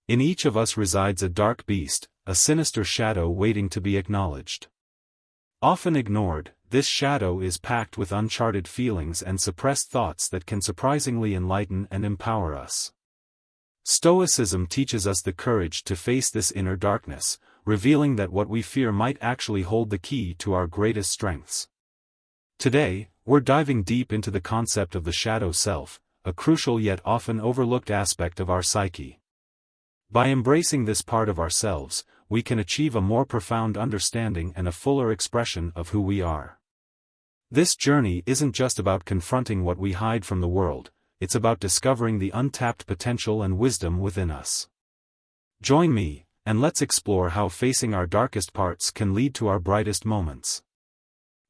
In each of us resides a dark beast, a sinister shadow waiting to be acknowledged. Often ignored, this shadow is packed with uncharted feelings and suppressed thoughts that can surprisingly enlighten and empower us. Stoicism teaches us the courage to face this inner darkness, revealing that what we fear might actually hold the key to our greatest strengths. Today, we're diving deep into the concept of the shadow self, a crucial yet often overlooked aspect of our psyche. By embracing this part of ourselves, we can achieve a more profound understanding and a fuller expression of who we are. This journey isn't just about confronting what we hide from the world, it's about discovering the untapped potential and wisdom within us. Join me, and let's explore how facing our darkest parts can lead to our brightest moments.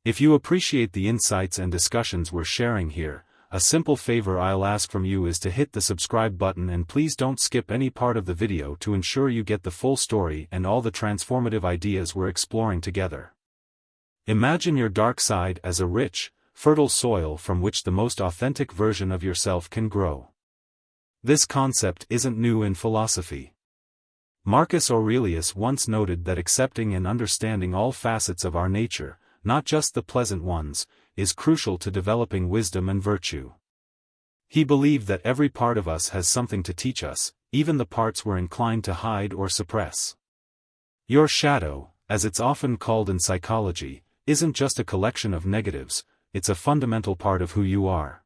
If you appreciate the insights and discussions we're sharing here, a simple favor I'll ask from you is to hit the subscribe button, and please don't skip any part of the video to ensure you get the full story and all the transformative ideas we're exploring together. Imagine your dark side as a rich, fertile soil from which the most authentic version of yourself can grow. This concept isn't new in philosophy. Marcus Aurelius once noted that accepting and understanding all facets of our nature, not just the pleasant ones, is crucial to developing wisdom and virtue. He believed that every part of us has something to teach us, even the parts we're inclined to hide or suppress. Your shadow, as it's often called in psychology, isn't just a collection of negatives, it's a fundamental part of who you are.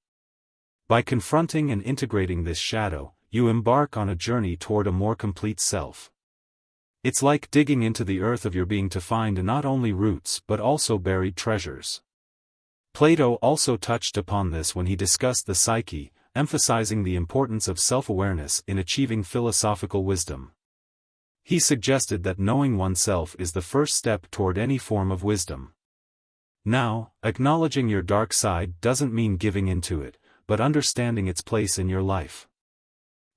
By confronting and integrating this shadow, you embark on a journey toward a more complete self. It's like digging into the earth of your being to find not only roots but also buried treasures. Plato also touched upon this when he discussed the psyche, emphasizing the importance of self-awareness in achieving philosophical wisdom. He suggested that knowing oneself is the first step toward any form of wisdom. Now, acknowledging your dark side doesn't mean giving into it, but understanding its place in your life.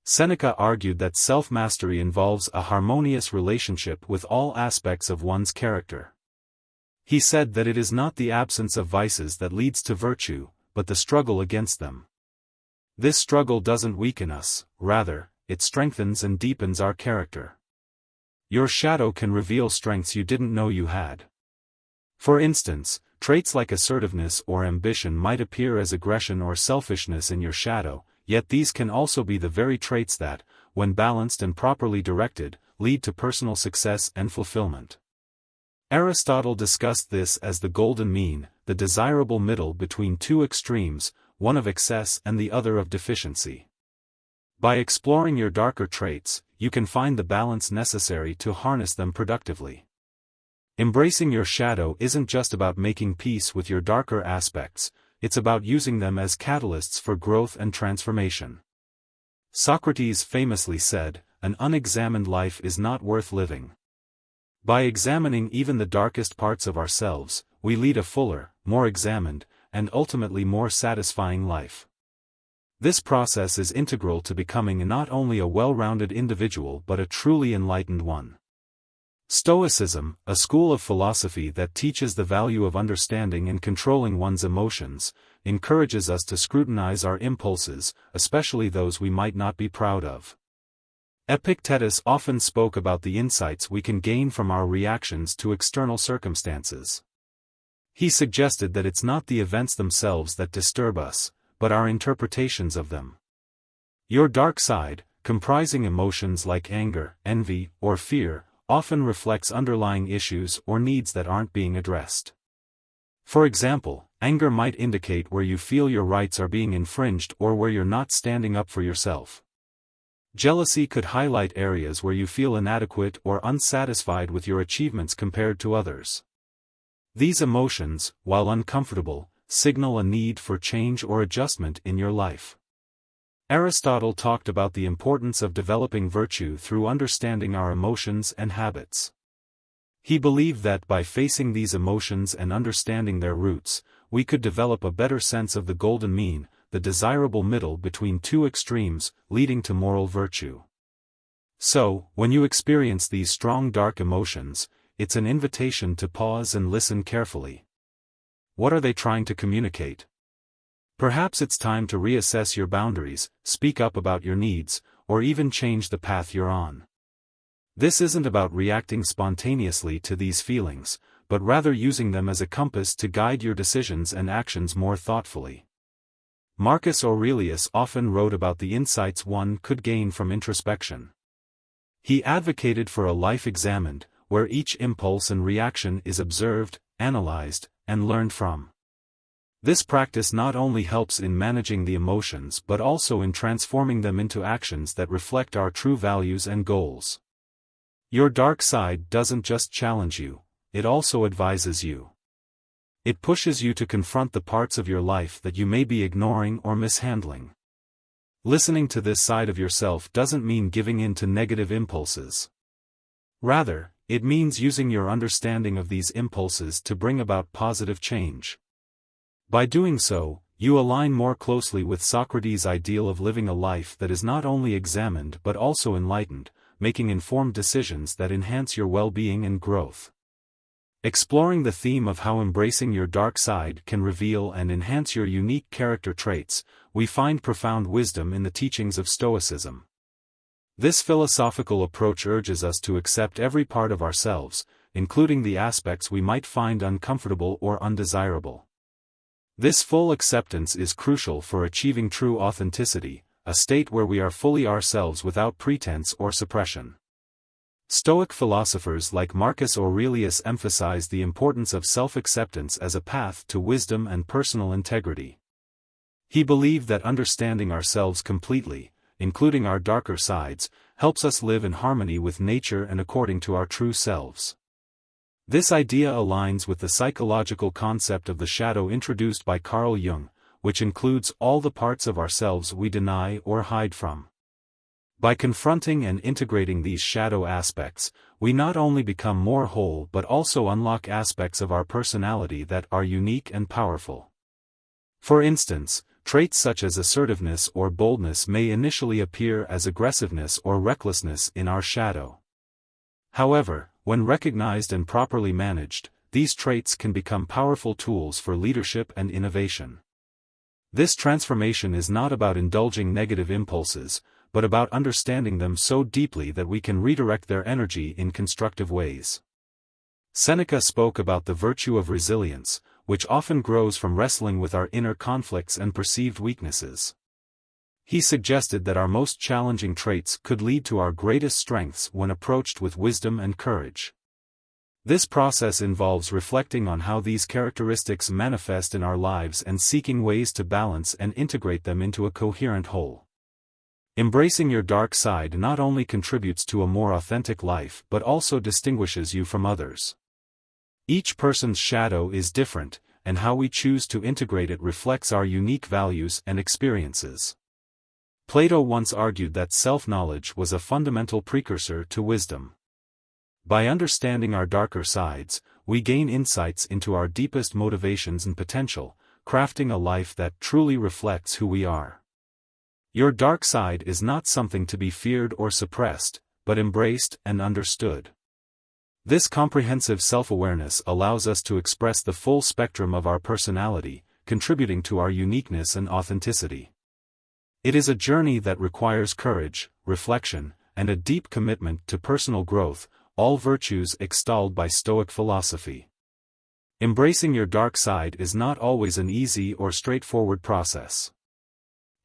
Seneca argued that self-mastery involves a harmonious relationship with all aspects of one's character. He said that it is not the absence of vices that leads to virtue, but the struggle against them. This struggle doesn't weaken us, rather, it strengthens and deepens our character. Your shadow can reveal strengths you didn't know you had. For instance, traits like assertiveness or ambition might appear as aggression or selfishness in your shadow, yet these can also be the very traits that, when balanced and properly directed, lead to personal success and fulfillment. Aristotle discussed this as the golden mean, the desirable middle between two extremes, one of excess and the other of deficiency. By exploring your darker traits, you can find the balance necessary to harness them productively. Embracing your shadow isn't just about making peace with your darker aspects, it's about using them as catalysts for growth and transformation. Socrates famously said, "An unexamined life is not worth living." By examining even the darkest parts of ourselves, we lead a fuller, more examined, and ultimately more satisfying life. This process is integral to becoming not only a well-rounded individual but a truly enlightened one. Stoicism, a school of philosophy that teaches the value of understanding and controlling one's emotions, encourages us to scrutinize our impulses, especially those we might not be proud of. Epictetus often spoke about the insights we can gain from our reactions to external circumstances. He suggested that it's not the events themselves that disturb us, but our interpretations of them. Your dark side, comprising emotions like anger, envy, or fear, often reflects underlying issues or needs that aren't being addressed. For example, anger might indicate where you feel your rights are being infringed or where you're not standing up for yourself. Jealousy could highlight areas where you feel inadequate or unsatisfied with your achievements compared to others. These emotions, while uncomfortable, signal a need for change or adjustment in your life. Aristotle talked about the importance of developing virtue through understanding our emotions and habits. He believed that by facing these emotions and understanding their roots, we could develop a better sense of the golden mean, the desirable middle between two extremes, leading to moral virtue. So, when you experience these strong dark emotions, it's an invitation to pause and listen carefully. What are they trying to communicate? Perhaps it's time to reassess your boundaries, speak up about your needs, or even change the path you're on. This isn't about reacting spontaneously to these feelings, but rather using them as a compass to guide your decisions and actions more thoughtfully. Marcus Aurelius often wrote about the insights one could gain from introspection. He advocated for a life examined, where each impulse and reaction is observed, analyzed, and learned from. This practice not only helps in managing the emotions but also in transforming them into actions that reflect our true values and goals. Your dark side doesn't just challenge you, it also advises you. It pushes you to confront the parts of your life that you may be ignoring or mishandling. Listening to this side of yourself doesn't mean giving in to negative impulses. Rather, it means using your understanding of these impulses to bring about positive change. By doing so, you align more closely with Socrates' ideal of living a life that is not only examined but also enlightened, making informed decisions that enhance your well-being and growth. Exploring the theme of how embracing your dark side can reveal and enhance your unique character traits, we find profound wisdom in the teachings of Stoicism. This philosophical approach urges us to accept every part of ourselves, including the aspects we might find uncomfortable or undesirable. This full acceptance is crucial for achieving true authenticity, a state where we are fully ourselves without pretense or suppression. Stoic philosophers like Marcus Aurelius emphasize the importance of self-acceptance as a path to wisdom and personal integrity. He believed that understanding ourselves completely, including our darker sides, helps us live in harmony with nature and according to our true selves. This idea aligns with the psychological concept of the shadow introduced by Carl Jung, which includes all the parts of ourselves we deny or hide from. By confronting and integrating these shadow aspects, we not only become more whole but also unlock aspects of our personality that are unique and powerful. For instance, traits such as assertiveness or boldness may initially appear as aggressiveness or recklessness in our shadow. However, when recognized and properly managed, these traits can become powerful tools for leadership and innovation. This transformation is not about indulging negative impulses, but about understanding them so deeply that we can redirect their energy in constructive ways. Seneca spoke about the virtue of resilience, which often grows from wrestling with our inner conflicts and perceived weaknesses. He suggested that our most challenging traits could lead to our greatest strengths when approached with wisdom and courage. This process involves reflecting on how these characteristics manifest in our lives and seeking ways to balance and integrate them into a coherent whole. Embracing your dark side not only contributes to a more authentic life but also distinguishes you from others. Each person's shadow is different, and how we choose to integrate it reflects our unique values and experiences. Plato once argued that self-knowledge was a fundamental precursor to wisdom. By understanding our darker sides, we gain insights into our deepest motivations and potential, crafting a life that truly reflects who we are. Your dark side is not something to be feared or suppressed, but embraced and understood. This comprehensive self-awareness allows us to express the full spectrum of our personality, contributing to our uniqueness and authenticity. It is a journey that requires courage, reflection, and a deep commitment to personal growth, all virtues extolled by Stoic philosophy. Embracing your dark side is not always an easy or straightforward process.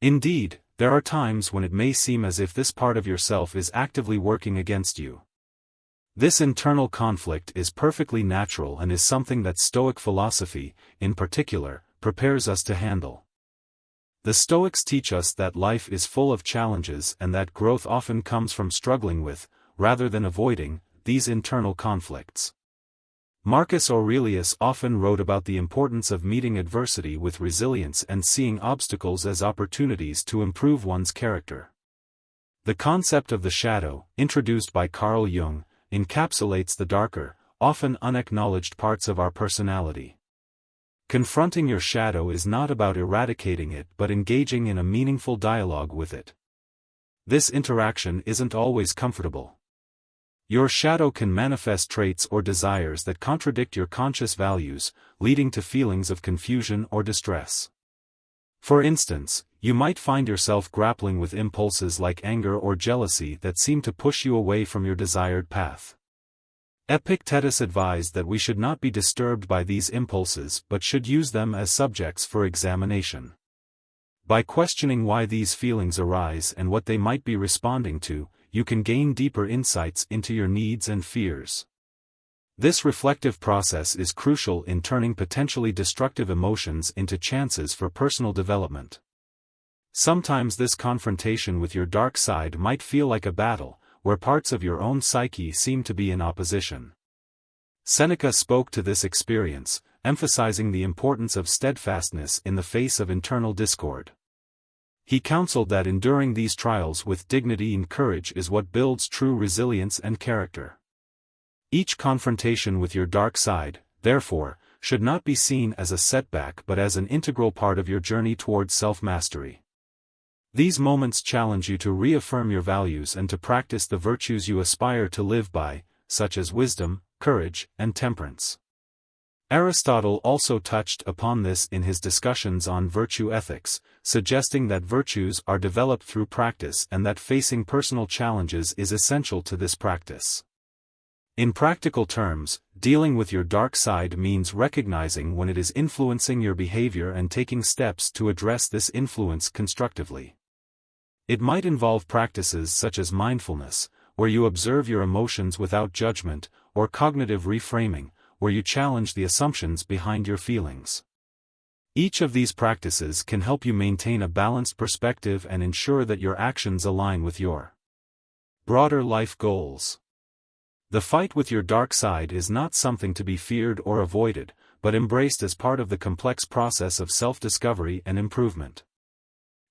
Indeed, there are times when it may seem as if this part of yourself is actively working against you. This internal conflict is perfectly natural and is something that Stoic philosophy, in particular, prepares us to handle. The Stoics teach us that life is full of challenges and that growth often comes from struggling with, rather than avoiding, these internal conflicts. Marcus Aurelius often wrote about the importance of meeting adversity with resilience and seeing obstacles as opportunities to improve one's character. The concept of the shadow, introduced by Carl Jung, encapsulates the darker, often unacknowledged parts of our personality. Confronting your shadow is not about eradicating it but engaging in a meaningful dialogue with it. This interaction isn't always comfortable. Your shadow can manifest traits or desires that contradict your conscious values, leading to feelings of confusion or distress. For instance, you might find yourself grappling with impulses like anger or jealousy that seem to push you away from your desired path. Epictetus advised that we should not be disturbed by these impulses but should use them as subjects for examination. By questioning why these feelings arise and what they might be responding to, you can gain deeper insights into your needs and fears. This reflective process is crucial in turning potentially destructive emotions into chances for personal development. Sometimes this confrontation with your dark side might feel like a battle, where parts of your own psyche seem to be in opposition. Seneca spoke to this experience, emphasizing the importance of steadfastness in the face of internal discord. He counseled that enduring these trials with dignity and courage is what builds true resilience and character. Each confrontation with your dark side, therefore, should not be seen as a setback but as an integral part of your journey towards self-mastery. These moments challenge you to reaffirm your values and to practice the virtues you aspire to live by, such as wisdom, courage, and temperance. Aristotle also touched upon this in his discussions on virtue ethics, suggesting that virtues are developed through practice and that facing personal challenges is essential to this practice. In practical terms, dealing with your dark side means recognizing when it is influencing your behavior and taking steps to address this influence constructively. It might involve practices such as mindfulness, where you observe your emotions without judgment, or cognitive reframing, where you challenge the assumptions behind your feelings. Each of these practices can help you maintain a balanced perspective and ensure that your actions align with your broader life goals. The fight with your dark side is not something to be feared or avoided, but embraced as part of the complex process of self-discovery and improvement.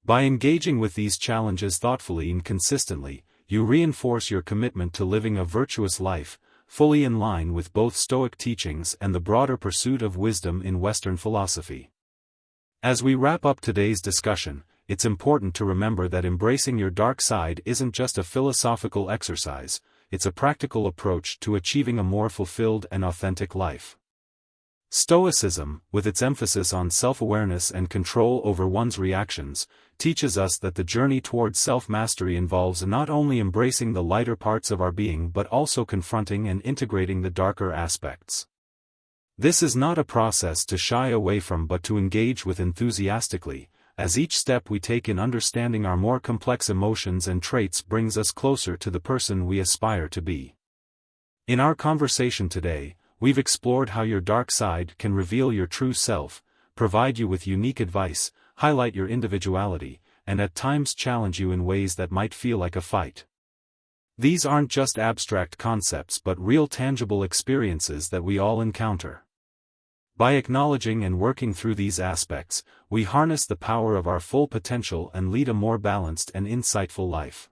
By engaging with these challenges thoughtfully and consistently, you reinforce your commitment to living a virtuous life, fully in line with both Stoic teachings and the broader pursuit of wisdom in Western philosophy. As we wrap up today's discussion, it's important to remember that embracing your dark side isn't just a philosophical exercise, it's a practical approach to achieving a more fulfilled and authentic life. Stoicism, with its emphasis on self-awareness and control over one's reactions, teaches us that the journey towards self-mastery involves not only embracing the lighter parts of our being but also confronting and integrating the darker aspects. This is not a process to shy away from but to engage with enthusiastically, as each step we take in understanding our more complex emotions and traits brings us closer to the person we aspire to be. In our conversation today, we've explored how your dark side can reveal your true self, provide you with unique advice, highlight your individuality, and at times challenge you in ways that might feel like a fight. These aren't just abstract concepts but real tangible experiences that we all encounter. By acknowledging and working through these aspects, we harness the power of our full potential and lead a more balanced and insightful life.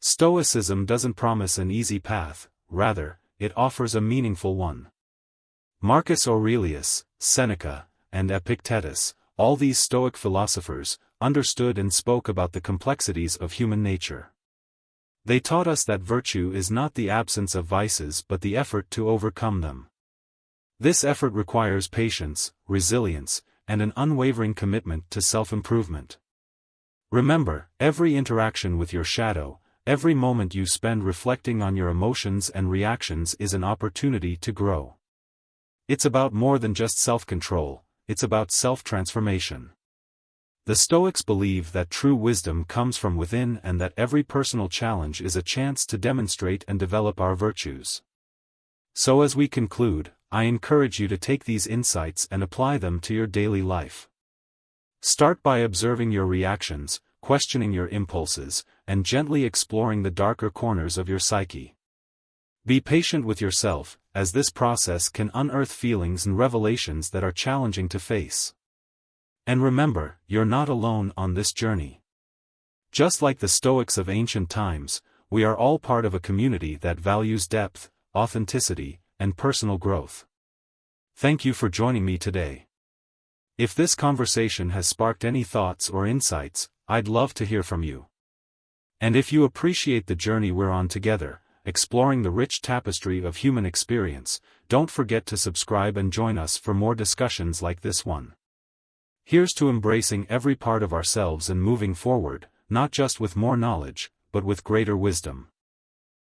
Stoicism doesn't promise an easy path, rather, it offers a meaningful one. Marcus Aurelius, Seneca, and Epictetus, all these Stoic philosophers, understood and spoke about the complexities of human nature. They taught us that virtue is not the absence of vices but the effort to overcome them. This effort requires patience, resilience, and an unwavering commitment to self-improvement. Remember, every interaction with your shadow, every moment you spend reflecting on your emotions and reactions is an opportunity to grow. It's about more than just self-control, it's about self-transformation. The Stoics believe that true wisdom comes from within and that every personal challenge is a chance to demonstrate and develop our virtues. So as we conclude, I encourage you to take these insights and apply them to your daily life. Start by observing your reactions, questioning your impulses, and gently exploring the darker corners of your psyche. Be patient with yourself, as this process can unearth feelings and revelations that are challenging to face. And remember, you're not alone on this journey. Just like the Stoics of ancient times, we are all part of a community that values depth, authenticity, and personal growth. Thank you for joining me today. If this conversation has sparked any thoughts or insights, I'd love to hear from you. And if you appreciate the journey we're on together, exploring the rich tapestry of human experience, don't forget to subscribe and join us for more discussions like this one. Here's to embracing every part of ourselves and moving forward, not just with more knowledge, but with greater wisdom.